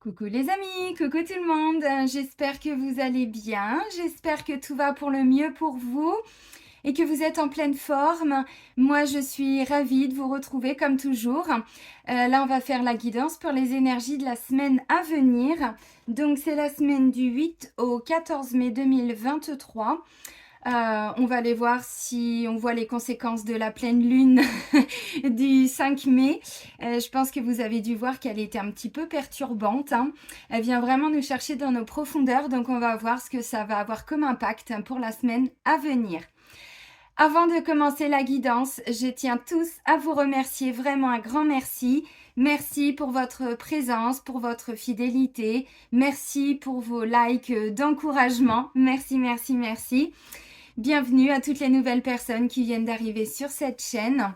Coucou les amis, coucou tout le monde, j'espère que vous allez bien, j'espère que tout va pour le mieux pour vous et que vous êtes en pleine forme. Moi je suis ravie de vous retrouver comme toujours. Là on va faire la guidance pour les énergies de la semaine à venir. Donc c'est la semaine du 8 au 14 mai 2023. On va aller voir si on voit les conséquences de la pleine lune du 5 mai. Je pense que vous avez dû voir qu'elle était un petit peu perturbante, hein. Elle vient vraiment nous chercher dans nos profondeurs, donc on va voir ce que ça va avoir comme impact pour la semaine à venir. Avant de commencer la guidance, je tiens tous à vous remercier, vraiment un grand merci. Merci pour votre présence, pour votre fidélité. Merci pour vos likes d'encouragement. Merci, merci, merci. Bienvenue à toutes les nouvelles personnes qui viennent d'arriver sur cette chaîne.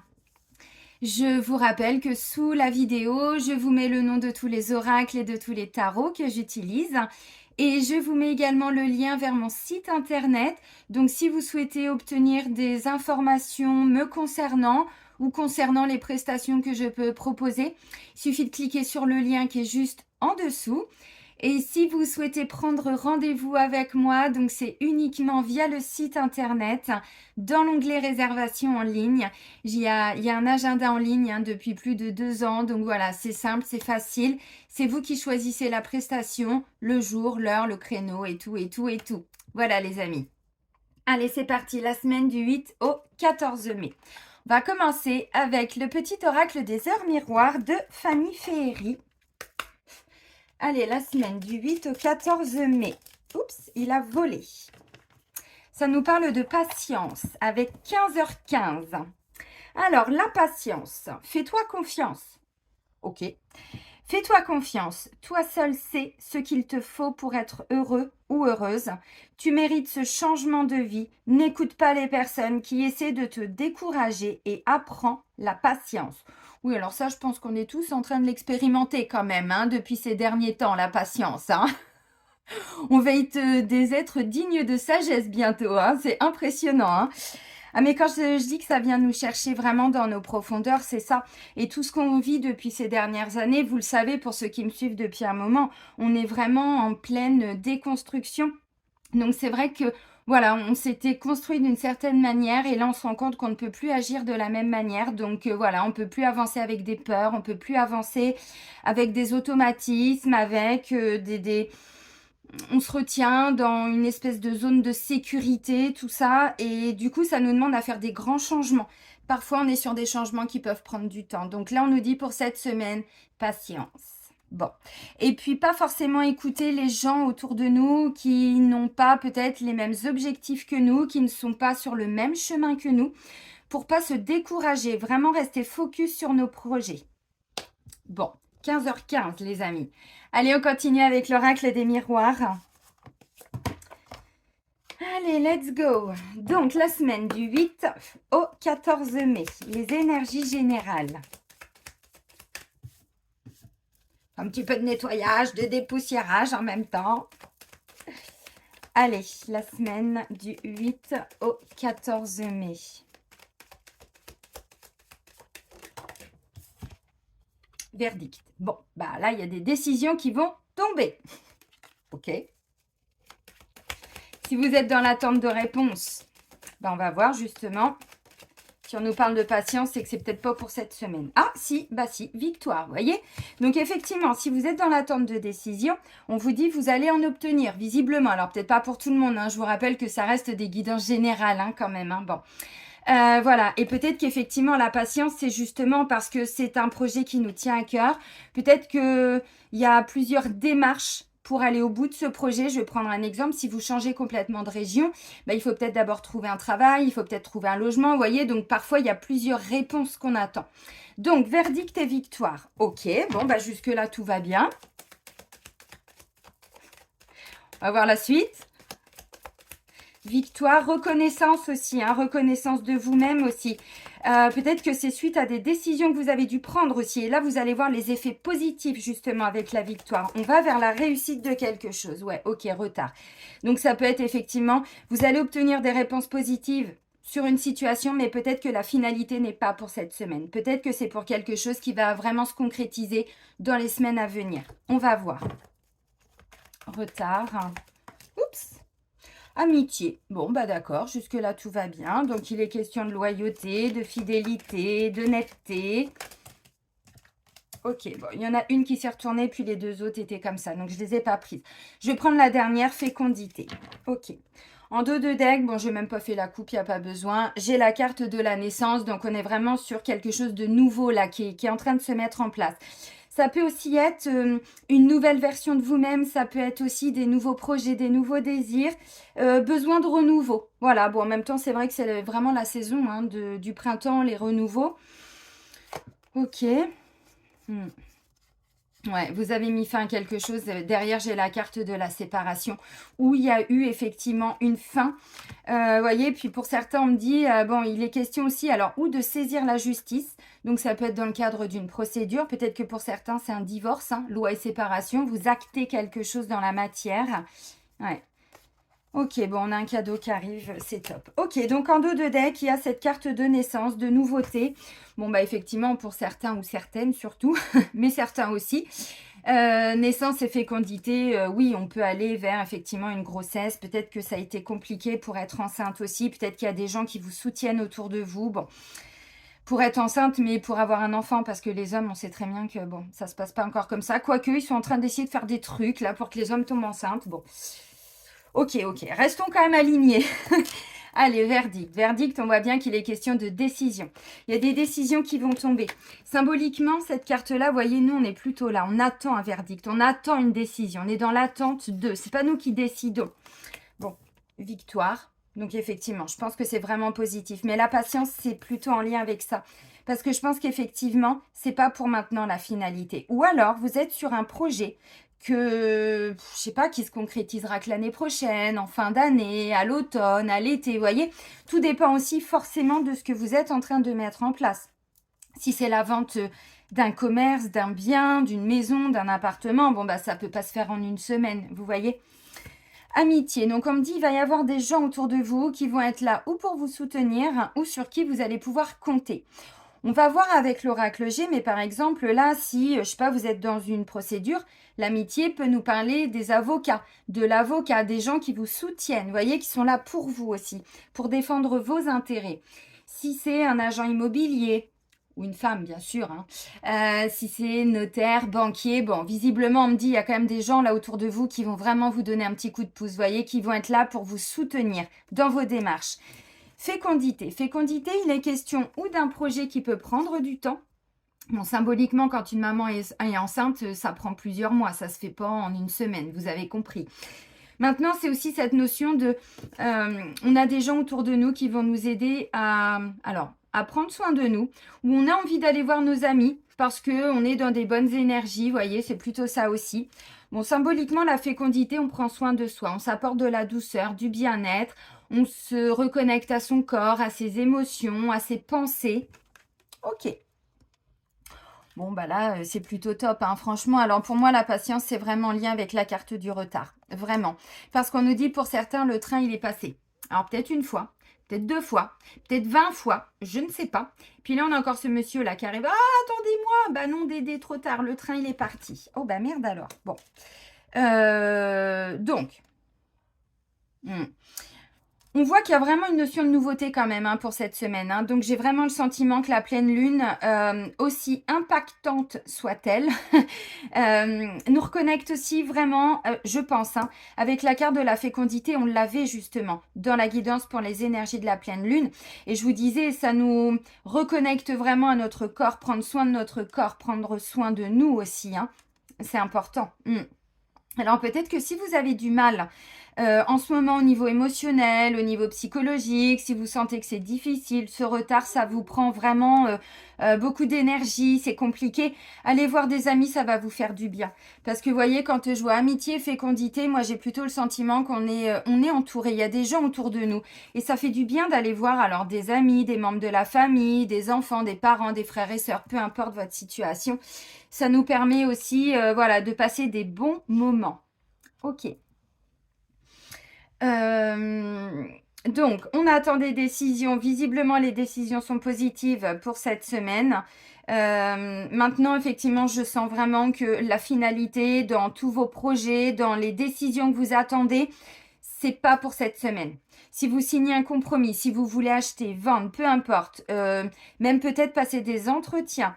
Je vous rappelle que sous la vidéo, je vous mets le nom de tous les oracles et de tous les tarots que j'utilise. Et je vous mets également le lien vers mon site internet. Donc si vous souhaitez obtenir des informations me concernant ou concernant les prestations que je peux proposer, il suffit de cliquer sur le lien qui est juste en dessous. Et si vous souhaitez prendre rendez-vous avec moi, donc c'est uniquement via le site internet, dans l'onglet réservation en ligne. Il y a un agenda en ligne depuis plus de 2 ans, donc voilà, c'est simple, c'est facile. C'est vous qui choisissez la prestation, le jour, l'heure, le créneau et tout, et tout, et tout. Voilà les amis. Allez, c'est parti, la semaine du 8 au 14 mai. On va commencer avec le petit oracle des heures miroirs de Fanny Féerie. Allez, la semaine du 8 au 14 mai. Oups, il a volé. Ça nous parle de patience avec 15h15. Alors, la patience, fais-toi confiance. Ok. Fais-toi confiance. Toi seul sais ce qu'il te faut pour être heureux ou heureuse. Tu mérites ce changement de vie. N'écoute pas les personnes qui essaient de te décourager et apprends la patience. Oui, alors ça, je pense qu'on est tous en train de l'expérimenter quand même, hein, depuis ces derniers temps, la patience. Hein. On va être des êtres dignes de sagesse bientôt. Hein. C'est impressionnant. Hein. Ah, mais quand je dis que ça vient nous chercher vraiment dans nos profondeurs, c'est ça. Et tout ce qu'on vit depuis ces dernières années, vous le savez, pour ceux qui me suivent depuis un moment, on est vraiment en pleine déconstruction. Donc c'est vrai que voilà, on s'était construit d'une certaine manière et là on se rend compte qu'on ne peut plus agir de la même manière. Donc voilà, on peut plus avancer avec des peurs, on peut plus avancer avec des automatismes, avec on se retient dans une espèce de zone de sécurité, tout ça. Et du coup, ça nous demande à faire des grands changements. Parfois, on est sur des changements qui peuvent prendre du temps. Donc là, on nous dit pour cette semaine, patience. Bon. Et puis, pas forcément écouter les gens autour de nous qui n'ont pas peut-être les mêmes objectifs que nous, qui ne sont pas sur le même chemin que nous, pour pas se décourager, vraiment rester focus sur nos projets. Bon, 15h15, les amis. Allez, on continue avec l'oracle des miroirs. Allez, let's go. Donc, la semaine du 8 au 14 mai, les énergies générales. Un petit peu de nettoyage, de dépoussiérage en même temps. Allez, la semaine du 8 au 14 mai. Verdict. Bon, bah là, il y a des décisions qui vont tomber. Ok. Si vous êtes dans l'attente de réponse, ben on va voir justement. Si on nous parle de patience, c'est que c'est peut-être pas pour cette semaine. Ah, si, bah si, victoire, vous voyez. Donc effectivement, si vous êtes dans l'attente de décision, on vous dit vous allez en obtenir, visiblement. Alors peut-être pas pour tout le monde, hein. Je vous rappelle que ça reste des guidances générales, hein, quand même. Hein. Bon. Voilà, et peut-être qu'effectivement la patience c'est justement parce que c'est un projet qui nous tient à cœur. Peut-être qu'il y a plusieurs démarches pour aller au bout de ce projet. Je vais prendre un exemple, si vous changez complètement de région, il faut peut-être d'abord trouver un travail, il faut peut-être trouver un logement, vous voyez, donc parfois il y a plusieurs réponses qu'on attend. Donc verdict et victoire, ok, bon jusque là tout va bien. On va voir la suite. Victoire, reconnaissance aussi, hein, reconnaissance de vous-même aussi. Peut-être que c'est suite à des décisions que vous avez dû prendre aussi. Et là, vous allez voir les effets positifs justement avec la victoire. On va vers la réussite de quelque chose. Ouais, ok, retard. Donc ça peut être effectivement, vous allez obtenir des réponses positives sur une situation, mais peut-être que la finalité n'est pas pour cette semaine. Peut-être que c'est pour quelque chose qui va vraiment se concrétiser dans les semaines à venir. On va voir. Retard. Oups. Amitié. Bon, bah d'accord, jusque-là tout va bien. Donc, il est question de loyauté, de fidélité, d'honnêteté. Ok, bon, il y en a une qui s'est retournée, puis les deux autres étaient comme ça. Donc, je ne les ai pas prises. Je vais prendre la dernière, fécondité. Ok. En dos de deck, bon, je n'ai même pas fait la coupe, il n'y a pas besoin. J'ai la carte de la naissance, donc on est vraiment sur quelque chose de nouveau là, qui est en train de se mettre en place. Ça peut aussi être une nouvelle version de vous-même, ça peut être aussi des nouveaux projets, des nouveaux désirs, besoin de renouveau. Voilà, bon, en même temps, c'est vrai que c'est vraiment la saison hein, du printemps, les renouveaux. Ok. Ouais, vous avez mis fin à quelque chose. Derrière, j'ai la carte de la séparation où il y a eu effectivement une fin. Voyez, puis pour certains, on me dit, bon, il est question aussi, alors, ou de saisir la justice. Donc, ça peut être dans le cadre d'une procédure. Peut-être que pour certains, c'est un divorce, hein, loi et séparation. Vous actez quelque chose dans la matière. Ouais. Ok, bon, on a un cadeau qui arrive, c'est top. Ok, donc en dos de deck, il y a cette carte de naissance, de nouveauté. Bon, bah effectivement, pour certains ou certaines surtout, mais certains aussi. Naissance et fécondité, oui, on peut aller vers effectivement une grossesse. Peut-être que ça a été compliqué pour être enceinte aussi. Peut-être qu'il y a des gens qui vous soutiennent autour de vous. Bon, pour être enceinte, mais pour avoir un enfant, parce que les hommes, on sait très bien que bon, ça se passe pas encore comme ça. Quoique, ils sont en train d'essayer de faire des trucs là pour que les hommes tombent enceintes. Bon. Ok, restons quand même alignés. Allez, verdict. Verdict, on voit bien qu'il est question de décision. Il y a des décisions qui vont tomber. Symboliquement, cette carte-là, voyez, nous, on est plutôt là. On attend un verdict, on attend une décision. On est dans l'attente de. C'est pas nous qui décidons. Bon, victoire. Donc, effectivement, je pense que c'est vraiment positif. Mais la patience, c'est plutôt en lien avec ça. Parce que je pense qu'effectivement, c'est pas pour maintenant la finalité. Ou alors, vous êtes sur un projet que, je sais pas, qui se concrétisera que l'année prochaine, en fin d'année, à l'automne, à l'été, vous voyez. Tout dépend aussi forcément de ce que vous êtes en train de mettre en place. Si c'est la vente d'un commerce, d'un bien, d'une maison, d'un appartement, bon, bah, ça peut pas se faire en une semaine, vous voyez. Amitié, donc on me dit, il va y avoir des gens autour de vous qui vont être là ou pour vous soutenir ou sur qui vous allez pouvoir compter. On va voir avec l'oracle G, mais par exemple, là, si, je sais pas, vous êtes dans une procédure, l'amitié peut nous parler des avocats, de l'avocat, des gens qui vous soutiennent, vous voyez, qui sont là pour vous aussi, pour défendre vos intérêts. Si c'est un agent immobilier, ou une femme, bien sûr, hein, si c'est notaire, banquier, bon, visiblement, on me dit, il y a quand même des gens là autour de vous qui vont vraiment vous donner un petit coup de pouce, vous voyez, qui vont être là pour vous soutenir dans vos démarches. Fécondité. Fécondité, il est question ou d'un projet qui peut prendre du temps. Bon, symboliquement, quand une maman est enceinte, ça prend plusieurs mois. Ça se fait pas en une semaine, vous avez compris. Maintenant, c'est aussi cette notion de... on a des gens autour de nous qui vont nous aider à prendre soin de nous, où on a envie d'aller voir nos amis parce qu'on est dans des bonnes énergies, vous voyez, c'est plutôt ça aussi. Bon, symboliquement, la fécondité, on prend soin de soi, on s'apporte de la douceur, du bien-être, on se reconnecte à son corps, à ses émotions, à ses pensées. Ok. Bon, bah là, c'est plutôt top, hein, franchement. Alors, pour moi, la patience, c'est vraiment en lien avec la carte du retard. Vraiment. Parce qu'on nous dit, pour certains, le train, il est passé. Alors, peut-être une fois, peut-être deux fois, peut-être 20 fois, je ne sais pas. Puis là, on a encore ce monsieur-là qui arrive. Ah, attendez-moi. Bah non, Dédé, trop tard, le train, il est parti. Oh, bah merde alors. Bon. Donc. On voit qu'il y a vraiment une notion de nouveauté quand même hein, pour cette semaine. Hein. Donc j'ai vraiment le sentiment que la pleine lune, aussi impactante soit-elle, nous reconnecte aussi vraiment, je pense, hein, avec la carte de la fécondité. On l'avait justement dans la guidance pour les énergies de la pleine lune. Et je vous disais, ça nous reconnecte vraiment à notre corps, prendre soin de notre corps, prendre soin de nous aussi. Hein. C'est important. Alors peut-être que si vous avez du mal en ce moment au niveau émotionnel, au niveau psychologique, si vous sentez que c'est difficile, ce retard, ça vous prend vraiment beaucoup d'énergie, c'est compliqué, allez voir des amis, ça va vous faire du bien. Parce que vous voyez, quand je vois amitié, fécondité, moi j'ai plutôt le sentiment qu'on est, on est entouré, il y a des gens autour de nous. Et ça fait du bien d'aller voir alors des amis, des membres de la famille, des enfants, des parents, des frères et sœurs, peu importe votre situation. Ça nous permet aussi voilà, de passer des bons moments. Ok. Donc, on attend des décisions. Visiblement, les décisions sont positives pour cette semaine. Maintenant, effectivement, je sens vraiment que la finalité dans tous vos projets, dans les décisions que vous attendez, c'est pas pour cette semaine. Si vous signez un compromis, si vous voulez acheter, vendre, peu importe, même peut-être passer des entretiens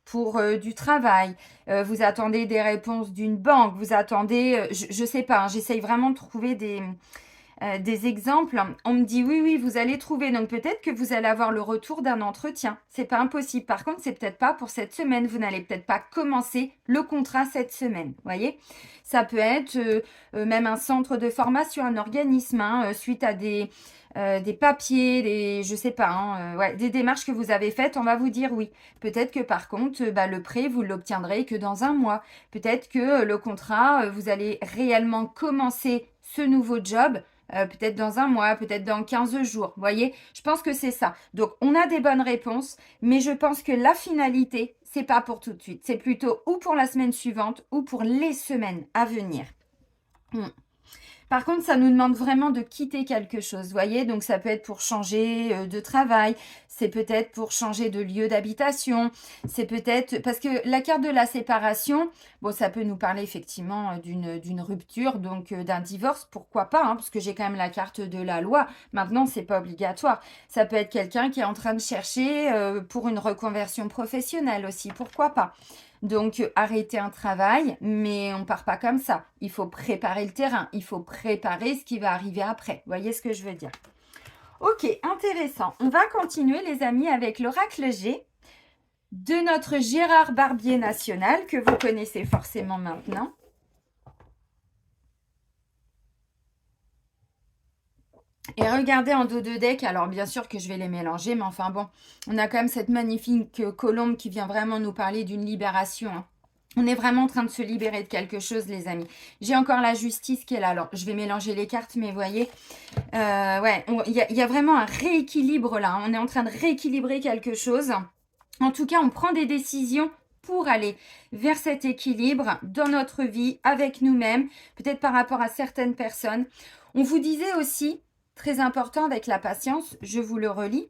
pour du travail, vous attendez des réponses d'une banque, vous attendez, je sais pas, hein, j'essaye vraiment de trouver des exemples. On me dit oui, oui, vous allez trouver. Donc peut-être que vous allez avoir le retour d'un entretien. C'est pas impossible. Par contre, c'est peut-être pas pour cette semaine. Vous n'allez peut-être pas commencer le contrat cette semaine. Voyez, ça peut être même un centre de formation, un organisme, hein, suite à des papiers, je sais pas, hein, ouais, des démarches que vous avez faites, on va vous dire oui. Peut-être que par contre, le prêt, vous l'obtiendrez que dans un mois. Peut-être que le contrat, vous allez réellement commencer ce nouveau job peut-être dans un mois, peut-être dans 15 jours. Vous voyez, je pense que c'est ça. Donc, on a des bonnes réponses, mais je pense que la finalité, c'est pas pour tout de suite. C'est plutôt ou pour la semaine suivante ou pour les semaines à venir. Par contre, ça nous demande vraiment de quitter quelque chose, vous voyez. Donc, ça peut être pour changer de travail, c'est peut-être pour changer de lieu d'habitation, c'est peut-être... Parce que la carte de la séparation, bon, ça peut nous parler effectivement d'une rupture, donc d'un divorce, pourquoi pas, hein, parce que j'ai quand même la carte de la loi. Maintenant, c'est pas obligatoire. Ça peut être quelqu'un qui est en train de chercher pour une reconversion professionnelle aussi, pourquoi pas. Donc, arrêter un travail, mais on part pas comme ça. Il faut préparer le terrain. Il faut préparer ce qui va arriver après. Vous voyez ce que je veux dire? Ok, intéressant. On va continuer, les amis, avec l'oracle G de notre Gérard Barbier national, que vous connaissez forcément maintenant. Et regardez en dos de deck, alors bien sûr que je vais les mélanger, mais enfin bon, on a quand même cette magnifique colombe qui vient vraiment nous parler d'une libération, hein. On est vraiment en train de se libérer de quelque chose, les amis. J'ai encore la justice qui est là. Alors, je vais mélanger les cartes, mais vous voyez, ouais, il y a vraiment un rééquilibre là. On est en train de rééquilibrer quelque chose. En tout cas, on prend des décisions pour aller vers cet équilibre dans notre vie, avec nous-mêmes, peut-être par rapport à certaines personnes. On vous disait aussi, très important avec la patience, je vous le relis.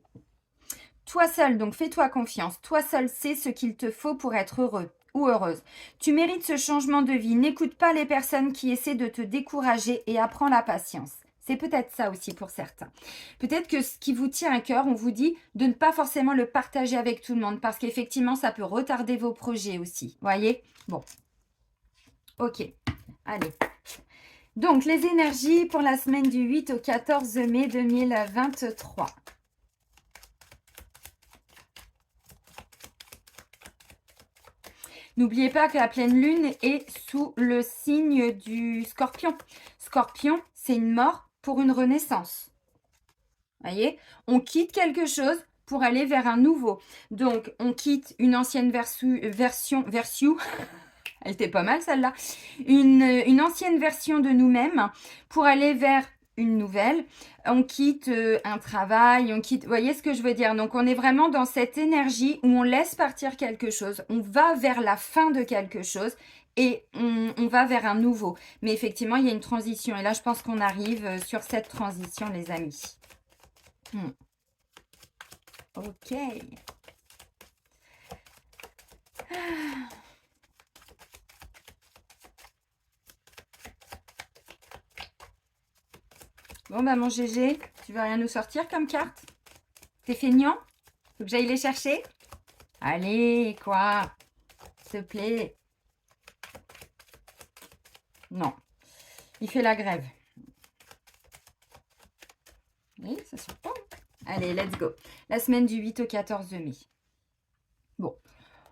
Toi seul, donc fais-toi confiance. Toi seul sais ce qu'il te faut pour être heureux ou heureuse. Tu mérites ce changement de vie. N'écoute pas les personnes qui essaient de te décourager et apprends la patience. C'est peut-être ça aussi pour certains. Peut-être que ce qui vous tient à cœur, on vous dit de ne pas forcément le partager avec tout le monde parce qu'effectivement, ça peut retarder vos projets aussi. Voyez? Bon. Ok. Allez. Donc, les énergies pour la semaine du 8 au 14 mai 2023. N'oubliez pas que la pleine lune est sous le signe du scorpion. Scorpion, c'est une mort pour une renaissance. Voyez, on quitte quelque chose pour aller vers un nouveau. Donc, on quitte une ancienne version, elle était pas mal celle-là, une ancienne version de nous-mêmes pour aller vers une nouvelle. On quitte un travail, on quitte... Vous voyez ce que je veux dire? Donc, on est vraiment dans cette énergie où on laisse partir quelque chose. On va vers la fin de quelque chose et on va vers un nouveau. Mais effectivement, il y a une transition. Et là, je pense qu'on arrive sur cette transition, les amis. Ok. Bon, bah, mon GG, tu veux rien nous sortir comme carte? T'es feignant? Faut que j'aille les chercher? Allez, quoi? S'il te plaît. Non. Il fait la grève. Oui, ça sort pas. Allez, let's go. La semaine du 8 au 14 mai. Bon.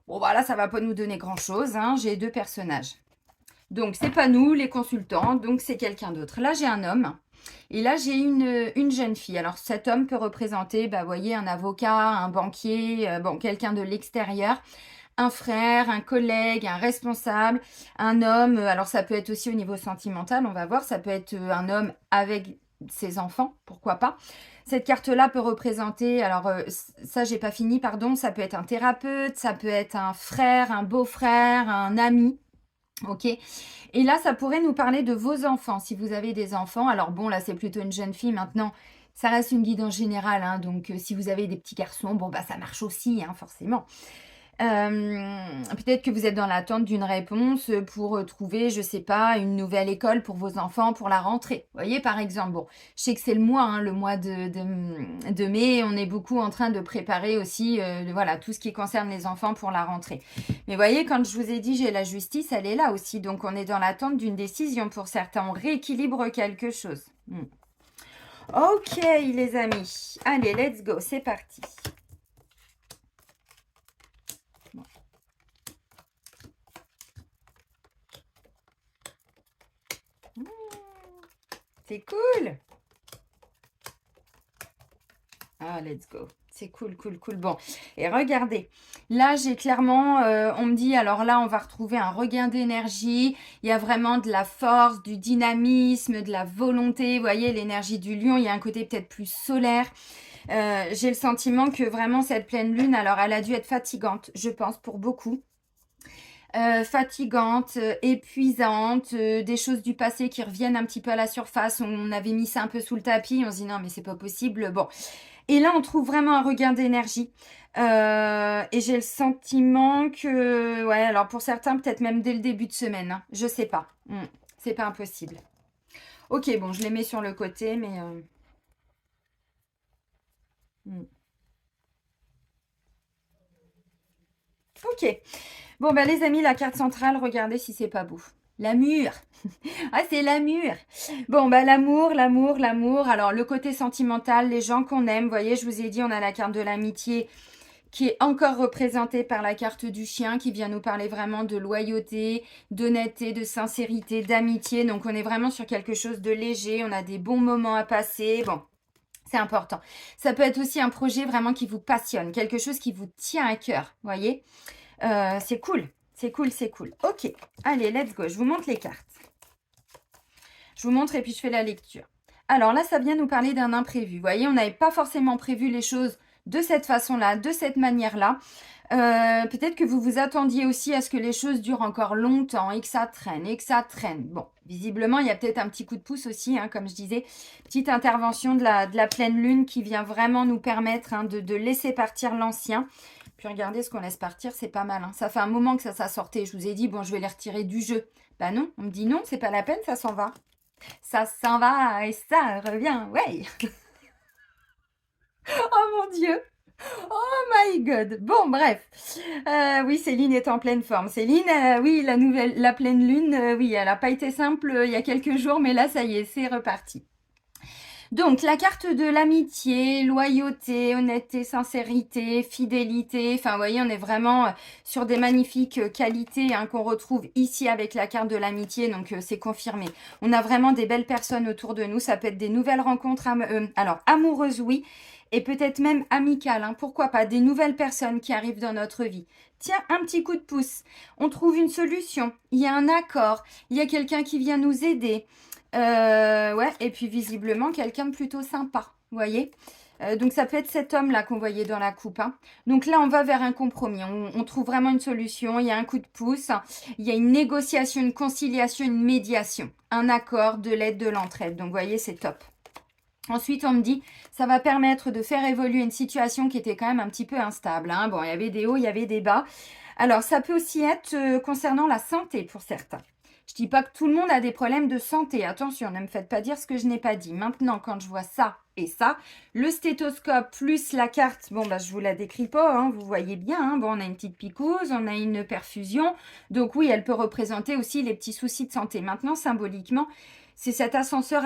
Bon, voilà, ça va pas nous donner grand-chose, hein. J'ai deux personnages. Donc, c'est pas nous, les consultants. Donc, c'est quelqu'un d'autre. Là, j'ai un homme. Et là, j'ai une jeune fille. Alors, cet homme peut représenter, vous voyez, un avocat, un banquier, bon, quelqu'un de l'extérieur, un frère, un collègue, un responsable, un homme. Alors, ça peut être aussi au niveau sentimental, on va voir. Ça peut être un homme avec ses enfants, pourquoi pas. Cette carte-là peut représenter, alors ça, j'ai pas fini, pardon, ça peut être un thérapeute, ça peut être un frère, un beau-frère, un ami. Ok, et là, ça pourrait nous parler de vos enfants, si vous avez des enfants. Alors bon, là, c'est plutôt une jeune fille maintenant. Ça reste une guidance générale, hein, donc si vous avez des petits garçons, bon, bah, ça marche aussi, hein, forcément. Peut-être que vous êtes dans l'attente d'une réponse pour trouver, je sais pas, une nouvelle école pour vos enfants pour la rentrée. Vous voyez, par exemple, bon, je sais que c'est le mois, hein, le mois de mai, on est beaucoup en train de préparer aussi, voilà, tout ce qui concerne les enfants pour la rentrée. Mais vous voyez, quand je vous ai dit j'ai la justice, elle est là aussi, donc on est dans l'attente d'une décision pour certains, on rééquilibre quelque chose. Ok, les amis, allez, let's go, c'est parti. C'est cool. Ah, let's go. C'est cool, cool, cool. Bon, et regardez, là, j'ai clairement, on me dit, alors là, on va retrouver un regain d'énergie. Il y a vraiment de la force, du dynamisme, de la volonté. Vous voyez, l'énergie du lion, il y a un côté peut-être plus solaire. J'ai le sentiment que vraiment, cette pleine lune, alors, elle a dû être fatigante, je pense, pour beaucoup. Fatigante, épuisante, des choses du passé qui reviennent un petit peu à la surface. On avait mis ça un peu sous le tapis, on se dit non mais c'est pas possible. Bon, et là on trouve vraiment un regain d'énergie. Et j'ai le sentiment que, ouais, alors pour certains peut-être même dès le début de semaine, hein, je sais pas. C'est pas impossible. Ok, bon, je les mets sur le côté, mais ok. Bon, bah les amis, la carte centrale, regardez si c'est pas beau. L'amour. Ah, c'est l'amour. Bon, bah l'amour, l'amour, l'amour. Alors, le côté sentimental, les gens qu'on aime. Vous voyez, je vous ai dit, on a la carte de l'amitié qui est encore représentée par la carte du chien qui vient nous parler vraiment de loyauté, d'honnêteté, de sincérité, d'amitié. Donc, on est vraiment sur quelque chose de léger. On a des bons moments à passer. Bon. C'est important. Ça peut être aussi un projet vraiment qui vous passionne, quelque chose qui vous tient à cœur, vous voyez. C'est cool, c'est cool, c'est cool. Ok, allez, let's go. Je vous montre les cartes. Je vous montre et puis je fais la lecture. Alors là, ça vient nous parler d'un imprévu. Vous voyez, on n'avait pas forcément prévu les choses de cette façon-là, de cette manière-là. Peut-être que vous vous attendiez aussi à ce que les choses durent encore longtemps et que ça traîne et que ça traîne. Bon, visiblement, il y a peut-être un petit coup de pouce aussi, hein, comme je disais. Petite intervention de la pleine lune qui vient vraiment nous permettre de laisser partir l'ancien. Puis regardez ce qu'on laisse partir, c'est pas mal. Hein. Ça fait un moment que ça sortait. Je vous ai dit, bon, je vais les retirer du jeu. Bah non, on me dit non, c'est pas la peine, ça s'en va. Ça s'en va et ça revient, ouais. Oh mon Dieu. Oh my God. Bon, bref. Oui, Céline est en pleine forme. Céline, oui, la pleine lune, oui, elle n'a pas été simple il y a quelques jours, mais là, ça y est, c'est reparti. Donc, la carte de l'amitié, loyauté, honnêteté, sincérité, fidélité. Enfin, vous voyez, on est vraiment sur des magnifiques qualités hein, qu'on retrouve ici avec la carte de l'amitié. Donc, c'est confirmé. On a vraiment des belles personnes autour de nous. Ça peut être des nouvelles rencontres, alors amoureuses, oui. Et peut-être même amicales. Hein, pourquoi pas des nouvelles personnes qui arrivent dans notre vie. Tiens, un petit coup de pouce. On trouve une solution. Il y a un accord. Il y a quelqu'un qui vient nous aider. Ouais, et puis visiblement quelqu'un de plutôt sympa, vous voyez. Donc ça peut être cet homme-là qu'on voyait dans la coupe. Hein. Donc là, on va vers un compromis. On trouve vraiment une solution. Il y a un coup de pouce. Il y a une négociation, une conciliation, une médiation. Un accord, de l'aide, de l'entraide. Donc vous voyez, c'est top. Ensuite, on me dit, ça va permettre de faire évoluer une situation qui était quand même un petit peu instable. Hein. Bon, il y avait des hauts, il y avait des bas. Alors, ça peut aussi être concernant la santé pour certains. Je dis pas que tout le monde a des problèmes de santé. Attention, ne me faites pas dire ce que je n'ai pas dit. Maintenant, quand je vois ça et ça, le stéthoscope plus la carte, bon, bah, je vous la décris pas, hein, vous voyez bien. Hein, bon, on a une petite picouse, on a une perfusion. Donc oui, elle peut représenter aussi les petits soucis de santé. Maintenant, symboliquement, c'est cet ascenseur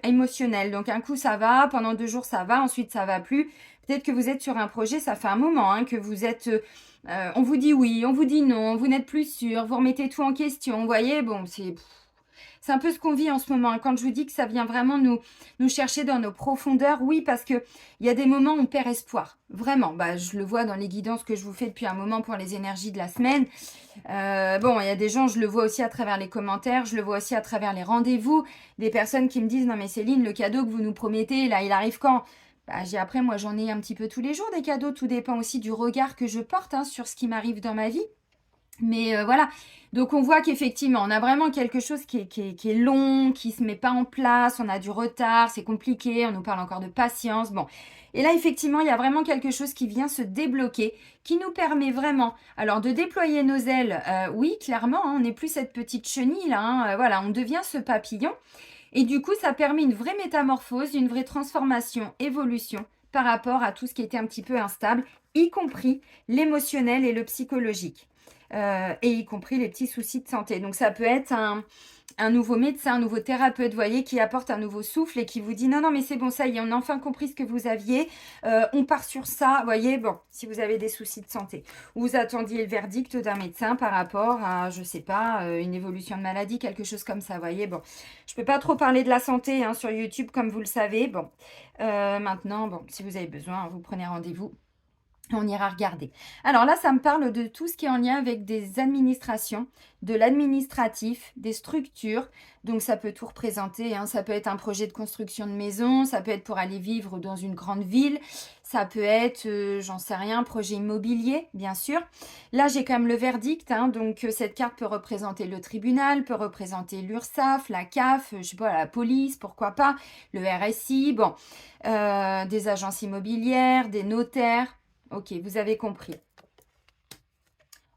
émotionnel. Donc un coup, ça va, pendant 2 jours, ça va, ensuite, ça va plus. Peut-être que vous êtes sur un projet, ça fait un moment hein, que vous êtes... on vous dit oui, on vous dit non, vous n'êtes plus sûr, vous remettez tout en question. Vous voyez, bon, c'est un peu ce qu'on vit en ce moment. Hein. Quand je vous dis que ça vient vraiment nous chercher dans nos profondeurs, oui, parce qu'il y a des moments où on perd espoir. Vraiment, bah, je le vois dans les guidances que je vous fais depuis un moment pour les énergies de la semaine. Bon, il y a des gens, je le vois aussi à travers les commentaires, je le vois aussi à travers les rendez-vous. Des personnes qui me disent, non mais Céline, le cadeau que vous nous promettez, là, il arrive quand ? Bah, après, moi, j'en ai un petit peu tous les jours des cadeaux. Tout dépend aussi du regard que je porte hein, sur ce qui m'arrive dans ma vie. Mais voilà, donc on voit qu'effectivement, on a vraiment quelque chose qui est long, qui se met pas en place, on a du retard, c'est compliqué, on nous parle encore de patience. Bon, et là, effectivement, il y a vraiment quelque chose qui vient se débloquer, qui nous permet vraiment, alors de déployer nos ailes, oui, clairement, hein, on n'est plus cette petite chenille là, hein, voilà, on devient ce papillon. Et du coup, ça permet une vraie métamorphose, une vraie transformation, évolution par rapport à tout ce qui était un petit peu instable, y compris l'émotionnel et le psychologique et y compris les petits soucis de santé. Donc ça peut être un nouveau médecin, un nouveau thérapeute, vous voyez, qui apporte un nouveau souffle et qui vous dit non, non, mais c'est bon, ça y est, on a enfin compris ce que vous aviez, on part sur ça, vous voyez, bon, si vous avez des soucis de santé. Ou vous attendiez le verdict d'un médecin par rapport à, je sais pas, une évolution de maladie, quelque chose comme ça, vous voyez, bon. Je peux pas trop parler de la santé hein, sur YouTube, comme vous le savez, bon. Maintenant, bon, si vous avez besoin, vous prenez rendez-vous. On ira regarder. Alors là, ça me parle de tout ce qui est en lien avec des administrations, de l'administratif, des structures. Donc ça peut tout représenter, hein. Ça peut être un projet de construction de maison, ça peut être pour aller vivre dans une grande ville, ça peut être, j'en sais rien, projet immobilier, bien sûr. Là, j'ai quand même le verdict, hein. Donc cette carte peut représenter le tribunal, peut représenter l'URSSAF, la CAF, je sais pas, la police, pourquoi pas, le RSI, bon, des agences immobilières, des notaires. Ok, vous avez compris.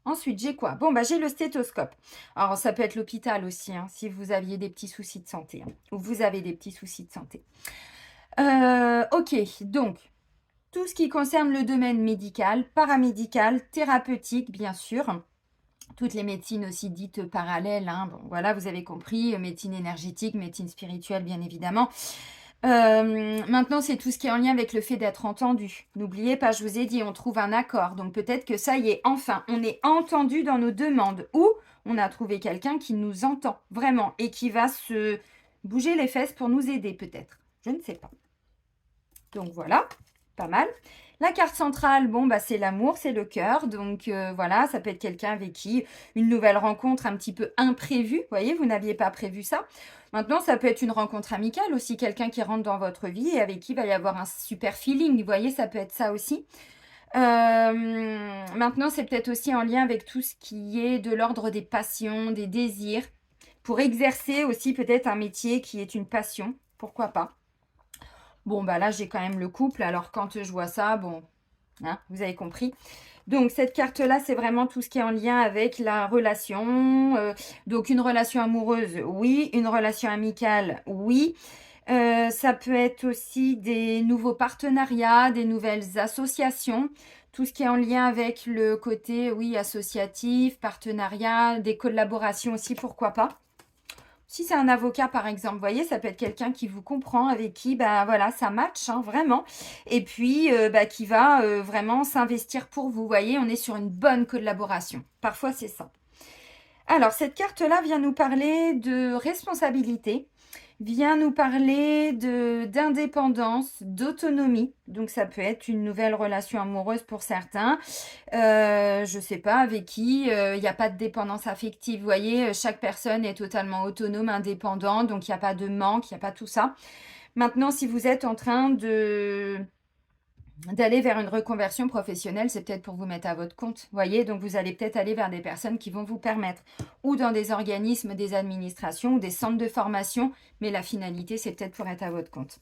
Ensuite, j'ai quoi? Bon, bah, j'ai le stéthoscope. Alors, ça peut être l'hôpital aussi, hein, si vous aviez des petits soucis de santé. Hein, ou vous avez des petits soucis de santé. Ok, donc, tout ce qui concerne le domaine médical, paramédical, thérapeutique, bien sûr. Toutes les médecines aussi dites parallèles. Hein, bon, voilà, vous avez compris. Médecine énergétique, médecine spirituelle, bien évidemment. Maintenant, c'est tout ce qui est en lien avec le fait d'être entendu. N'oubliez pas, je vous ai dit, on trouve un accord. Donc peut-être que ça y est, enfin, on est entendu dans nos demandes. Ou on a trouvé quelqu'un qui nous entend vraiment et qui va se bouger les fesses pour nous aider peut-être. Je ne sais pas. Donc voilà, pas mal. La carte centrale, bon, bah, c'est l'amour, c'est le cœur. Donc voilà, ça peut être quelqu'un avec qui une nouvelle rencontre un petit peu imprévue. Vous voyez, vous n'aviez pas prévu ça. Maintenant, ça peut être une rencontre amicale aussi, quelqu'un qui rentre dans votre vie et avec qui il va y avoir un super feeling. Vous voyez, ça peut être ça aussi. Maintenant, c'est peut-être aussi en lien avec tout ce qui est de l'ordre des passions, des désirs, pour exercer aussi peut-être un métier qui est une passion. Pourquoi pas? Bon, bah là, j'ai quand même le couple. Alors, quand je vois ça, bon, hein, vous avez compris. Donc, cette carte-là, c'est vraiment tout ce qui est en lien avec la relation. Donc, une relation amoureuse, oui. Une relation amicale, oui. Ça peut être aussi des nouveaux partenariats, des nouvelles associations. Tout ce qui est en lien avec le côté, oui, associatif, partenariat, des collaborations aussi, pourquoi pas. Si c'est un avocat, par exemple, vous voyez, ça peut être quelqu'un qui vous comprend, avec qui, bah voilà, ça match, hein, vraiment. Et puis, bah, qui va vraiment s'investir pour vous. Vous voyez, on est sur une bonne collaboration. Parfois, c'est ça. Alors, cette carte-là vient nous parler de responsabilité, vient nous parler d'indépendance, d'autonomie. Donc, ça peut être une nouvelle relation amoureuse pour certains. Je ne sais pas, avec qui il n'y a pas de dépendance affective. Vous voyez, chaque personne est totalement autonome, indépendante, donc il n'y a pas de manque, il n'y a pas tout ça. Maintenant, si vous êtes en train d'aller vers une reconversion professionnelle, c'est peut-être pour vous mettre à votre compte, vous voyez, donc vous allez peut-être aller vers des personnes qui vont vous permettre, ou dans des organismes, des administrations, ou des centres de formation, mais la finalité, c'est peut-être pour être à votre compte.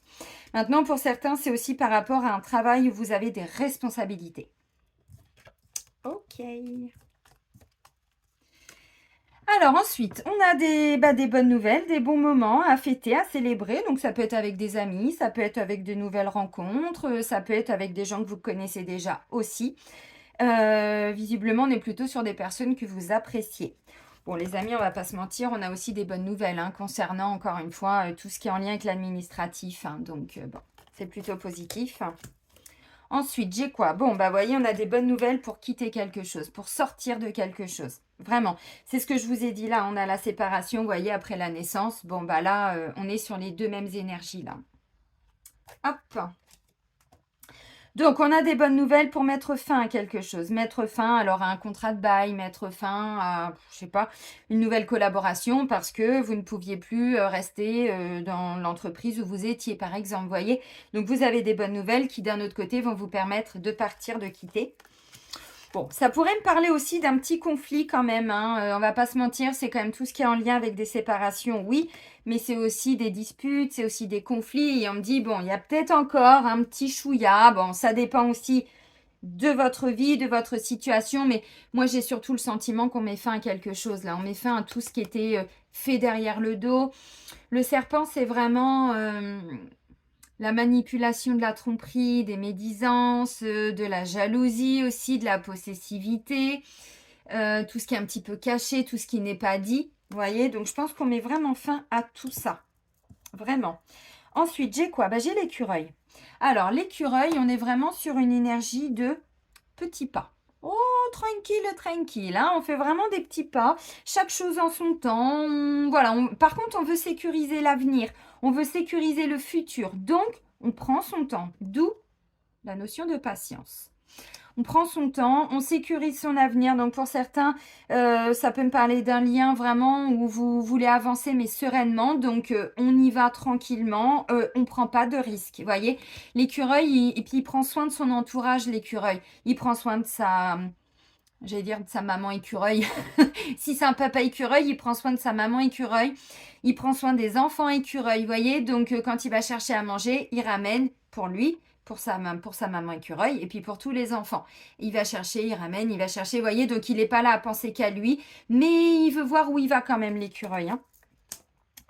Maintenant, pour certains, c'est aussi par rapport à un travail où vous avez des responsabilités. Ok. Alors ensuite, on a des bonnes nouvelles, des bons moments à fêter, à célébrer. Donc ça peut être avec des amis, ça peut être avec de nouvelles rencontres, ça peut être avec des gens que vous connaissez déjà aussi. Visiblement, on est plutôt sur des personnes que vous appréciez. Bon, les amis, on va pas se mentir, on a aussi des bonnes nouvelles hein, concernant, encore une fois, tout ce qui est en lien avec l'administratif. Hein. Donc, bon, c'est plutôt positif. Ensuite, j'ai quoi? Bon, bah, voyez, on a des bonnes nouvelles pour quitter quelque chose, pour sortir de quelque chose. Vraiment. C'est ce que je vous ai dit là. On a la séparation, vous voyez, après la naissance. Bon, bah là, on est sur les deux mêmes énergies là. Hop. Donc, on a des bonnes nouvelles pour mettre fin à quelque chose. Mettre fin alors à un contrat de bail, mettre fin à, je sais pas, une nouvelle collaboration parce que vous ne pouviez plus rester dans l'entreprise où vous étiez, par exemple, vous voyez. Donc, vous avez des bonnes nouvelles qui, d'un autre côté, vont vous permettre de partir, de quitter. Bon, ça pourrait me parler aussi d'un petit conflit quand même, hein. On va pas se mentir, c'est quand même tout ce qui est en lien avec des séparations, oui, mais c'est aussi des disputes, c'est aussi des conflits. Et on me dit, bon, il y a peut-être encore un petit chouïa. Bon, ça dépend aussi de votre vie, de votre situation, mais moi j'ai surtout le sentiment qu'on met fin à quelque chose là. On met fin à tout ce qui était fait derrière le dos. Le serpent, c'est vraiment la manipulation de la tromperie, des médisances, de la jalousie aussi, de la possessivité, tout ce qui est un petit peu caché, tout ce qui n'est pas dit. Vous voyez, donc je pense qu'on met vraiment fin à tout ça. Vraiment. Ensuite, j'ai quoi? Bah, j'ai l'écureuil. Alors, l'écureuil, on est vraiment sur une énergie de petits pas. Oh, tranquille, tranquille. Hein, on fait vraiment des petits pas. Chaque chose en son temps. Voilà. Par contre, on veut sécuriser l'avenir. On veut sécuriser le futur. Donc, on prend son temps. D'où la notion de patience. On prend son temps, on sécurise son avenir. Donc pour certains, ça peut me parler d'un lien vraiment où vous voulez avancer mais sereinement. Donc on y va tranquillement, on ne prend pas de risques. Vous voyez, l'écureuil, et puis il prend soin de son entourage, l'écureuil. Il prend soin de j'allais dire de sa maman écureuil. Si c'est un papa écureuil, il prend soin de sa maman écureuil. Il prend soin des enfants écureuil, vous voyez. Donc quand il va chercher à manger, il ramène pour lui, pour sa maman écureuil, et puis pour tous les enfants. Il va chercher, il ramène, il va chercher, vous voyez. Donc il n'est pas là à penser qu'à lui, mais il veut voir où il va quand même l'écureuil. Hein.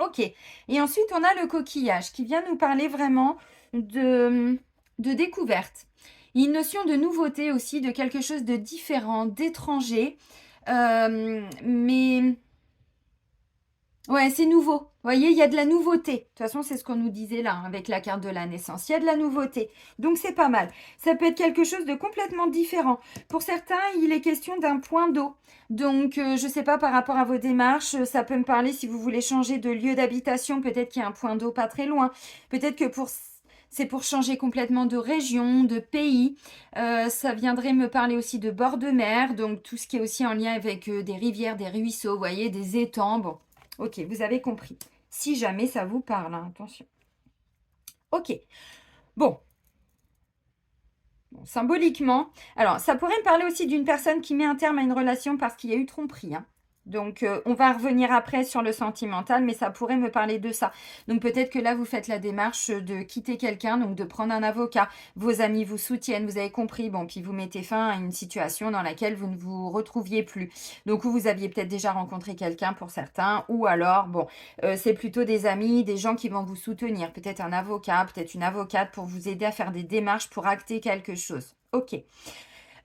Ok. Et ensuite, on a le coquillage qui vient nous parler vraiment de découverte. Une notion de nouveauté aussi, de quelque chose de différent, d'étranger. Mais ouais, c'est nouveau. Vous voyez, il y a de la nouveauté. De toute façon, c'est ce qu'on nous disait là, hein, avec la carte de la naissance. Il y a de la nouveauté. Donc, c'est pas mal. Ça peut être quelque chose de complètement différent. Pour certains, il est question d'un point d'eau. Donc, je ne sais pas, par rapport à vos démarches, ça peut me parler si vous voulez changer de lieu d'habitation. Peut-être qu'il y a un point d'eau pas très loin. Peut-être que c'est pour changer complètement de région, de pays. Ça viendrait me parler aussi de bord de mer. Donc, tout ce qui est aussi en lien avec des rivières, des ruisseaux, vous voyez, des étangs. Bon. Ok, vous avez compris. Si jamais ça vous parle, hein, attention. Ok, bon. Symboliquement, alors ça pourrait me parler aussi d'une personne qui met un terme à une relation parce qu'il y a eu tromperie. Hein. Donc, on va revenir après sur le sentimental, mais ça pourrait me parler de ça. Donc, peut-être que là, vous faites la démarche de quitter quelqu'un, donc de prendre un avocat. Vos amis vous soutiennent, vous avez compris. Bon, puis vous mettez fin à une situation dans laquelle vous ne vous retrouviez plus. Donc, vous aviez peut-être déjà rencontré quelqu'un pour certains, ou alors, bon, c'est plutôt des amis, des gens qui vont vous soutenir. Peut-être un avocat, peut-être une avocate pour vous aider à faire des démarches pour acter quelque chose. Ok.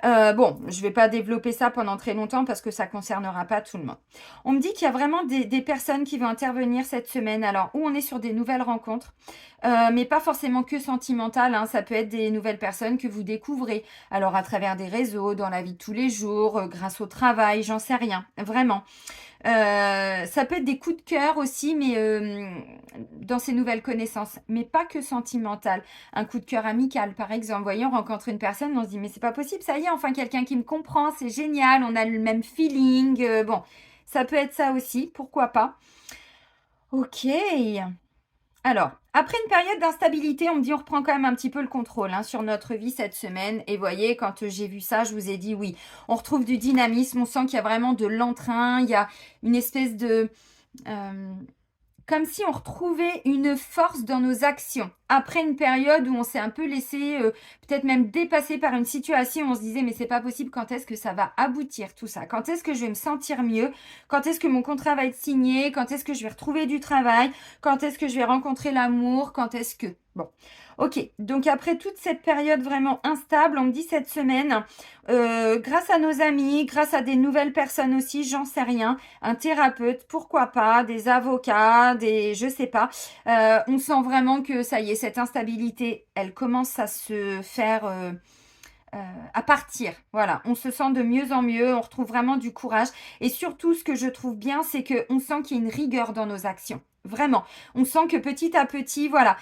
Bon, je ne vais pas développer ça pendant très longtemps parce que ça ne concernera pas tout le monde. On me dit qu'il y a vraiment des personnes qui vont intervenir cette semaine. Alors, où on est sur des nouvelles rencontres, mais pas forcément que sentimentales. Hein. Ça peut être des nouvelles personnes que vous découvrez. Alors, à travers des réseaux, dans la vie de tous les jours, grâce au travail, j'en sais rien. Vraiment. Ça peut être des coups de cœur aussi, mais dans ces nouvelles connaissances, mais pas que sentimental. Un coup de cœur amical, par exemple. Vous voyez, on rencontre une personne, on se dit, mais c'est pas possible, ça y est, enfin quelqu'un qui me comprend, c'est génial, on a le même feeling. Bon, ça peut être ça aussi, pourquoi pas. Ok. Alors, après une période d'instabilité, on me dit on reprend quand même un petit peu le contrôle hein, sur notre vie cette semaine. Et voyez, quand j'ai vu ça, je vous ai dit oui, on retrouve du dynamisme, on sent qu'il y a vraiment de l'entrain, il y a une espèce de... comme si on retrouvait une force dans nos actions. Après une période où on s'est un peu laissé, peut-être même dépassé par une situation, on se disait mais c'est pas possible, quand est-ce que ça va aboutir tout ça? Quand est-ce que je vais me sentir mieux? Quand est-ce que mon contrat va être signé? Quand est-ce que je vais retrouver du travail? Quand est-ce que je vais rencontrer l'amour? Quand est-ce que... Bon, ok. Donc après toute cette période vraiment instable, on me dit cette semaine, grâce à nos amis, grâce à des nouvelles personnes aussi, j'en sais rien, un thérapeute, pourquoi pas, des avocats, je sais pas. On sent vraiment que ça y est, cette instabilité, elle commence à se faire, à partir. Voilà, on se sent de mieux en mieux, on retrouve vraiment du courage. Et surtout, ce que je trouve bien, c'est qu'on sent qu'il y a une rigueur dans nos actions. Vraiment, on sent que petit à petit, voilà.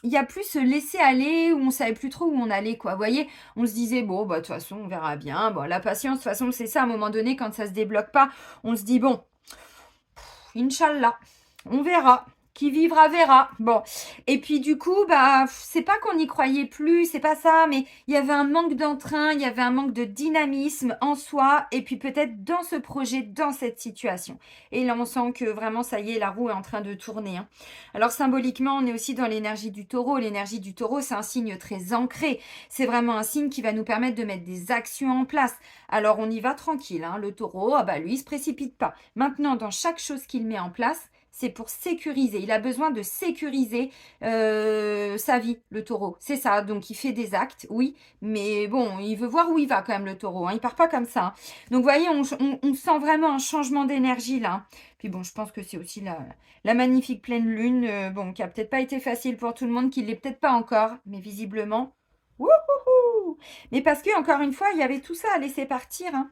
Il y a plus se laisser aller où on savait plus trop où on allait quoi. Vous voyez, on se disait bon bah de toute façon on verra bien. Bon la patience de toute façon c'est ça à un moment donné quand ça se débloque pas, on se dit bon Inch'Allah, on verra. Qui vivra verra. Bon, et puis du coup, bah, c'est pas qu'on n'y croyait plus, c'est pas ça, mais il y avait un manque d'entrain, il y avait un manque de dynamisme en soi, et puis peut-être dans ce projet, dans cette situation. Et là, on sent que vraiment, ça y est, la roue est en train de tourner, hein. Alors symboliquement, on est aussi dans l'énergie du taureau. L'énergie du taureau, c'est un signe très ancré. C'est vraiment un signe qui va nous permettre de mettre des actions en place. Alors on y va tranquille, hein. Le taureau, ah bah lui, il se précipite pas. Maintenant, dans chaque chose qu'il met en place, c'est pour sécuriser. Il a besoin de sécuriser sa vie, le taureau. C'est ça. Donc, il fait des actes, oui. Mais bon, il veut voir où il va quand même, le taureau, hein. Il part pas comme ça, hein. Donc, vous voyez, on sent vraiment un changement d'énergie là, hein. Puis bon, je pense que c'est aussi la magnifique pleine lune, bon, qui a peut-être pas été facile pour tout le monde, qui l'est peut-être pas encore, mais visiblement. Wouhouhou. Mais parce que, encore une fois, il y avait tout ça à laisser partir, hein.